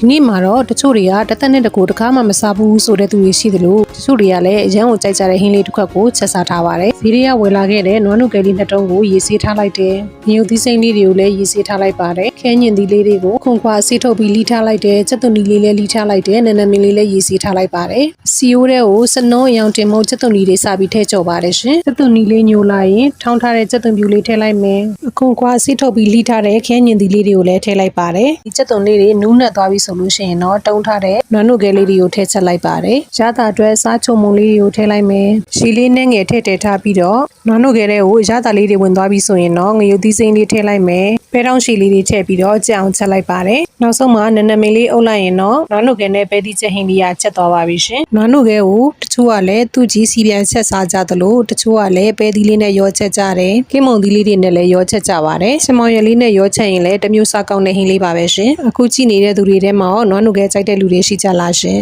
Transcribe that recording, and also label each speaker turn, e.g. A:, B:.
A: ဒီနေ့မှာတော့တချို့တွေကတသက်နဲ့တကူတကားမှမစားဘူးဆိုတဲ့သူတွေရှိသလိုတချို့တွေကလည်းအရန်ကိုကြိုက်ကြတဲ့ဟင်းလေးတစ်ခွက်ကိုချက်စားထားပါတယ်ဈေးတွေကဝယ်လာခဲ့တဲ့နွားနုကယ်လေးနှစ်တုံးကိုရေဆေးထားလိုက်တယ်မြုပ်သီးစိမ့်လေးတွေကိုလည်းရေဆေးထားလိုက်ပါတယ်ခဲညင်သီးလေးတွေကိုခွန်ခွာဆေးထုတ်ပြီးလီထားလိုက်တယ်ချက်သွန်နီလေးလည်းလီထားလိုက်တယ်နန်းနမင်းလေးလည်းရေဆေးထားလိုက်ပါတယ်စီယိုးတဲ့ကိုစနှုံးအယောင်တင်မုံချက်သွန်နီလေးစပြီးထည့်ကြော်ပါတယ်ရှင်ချက်သွန်နီလေးညိုလိုက်ရင်ထောင်းထားတဲ့ချက်သွန်ပြူလေးထည့်လိုက်မယ်ခွန်ခွာဆေးထုတ်ပြီးလီထားတဲ့ခဲညင်သီးလေးတွေကိုလည်းထည့်လိုက်ပါတယ်ဒီချက်သွန်လေးတွေနူးနက်သွားပြီဆိုလို့ရှိရင်တော့တုံးထားတဲ့နွားနုကယ်လေးတွေကိုထည့်ချက်လိုက်ပါတယ်ရတာအတွက်စားချုံမုံလေးတွေကိုထည့်လိုက်မယ်ရှီလေးနဲ့ငယ်ထည့်ထားပြီးတော့နွားနုကယ်တွေကိုရတာလေးတွေဝင်သွားပြီဆိုရင်တော့ငရုတ်သီးစိမ်းလေးထည့်လိုက်မယ်ပဲတောင်းရှီလေးတွေထည့်ပြီးတော့ကြက်အောင်ချက်လိုက်ပါတယ်နောက်ဆုံးမှာနန်းနမင်းလေးအုပ်လိုက်ရင်တော့နွားနုကယ်နဲ့ပဲသီးချက်ဟင်းလေးကချက်သွားပါပြီရှင်နွားနုကယ်ကိုတချို့ကလည်းသူ့ကြီးစီပြန်ချက်စားကြသလိုတချို့ကလည်းပဲသီးလေးနဲ့ရောချက်ကြတယ်ကင်းမုံသီးလေးတွေနဲ့လည်းရောချက်ကြပါတယ်စမောင်ရည်လေးနဲ့ရောချက်ရင်လည်းတမျိုးစားကောင်းတဲ့ဟင်းလေးပါပဲရှင်အခုကြည့်နေတဲ့သူတွေထဲမှာနွားနုကယ်ကြိုက်တဲ့လူတွေရှိကြလားရှင်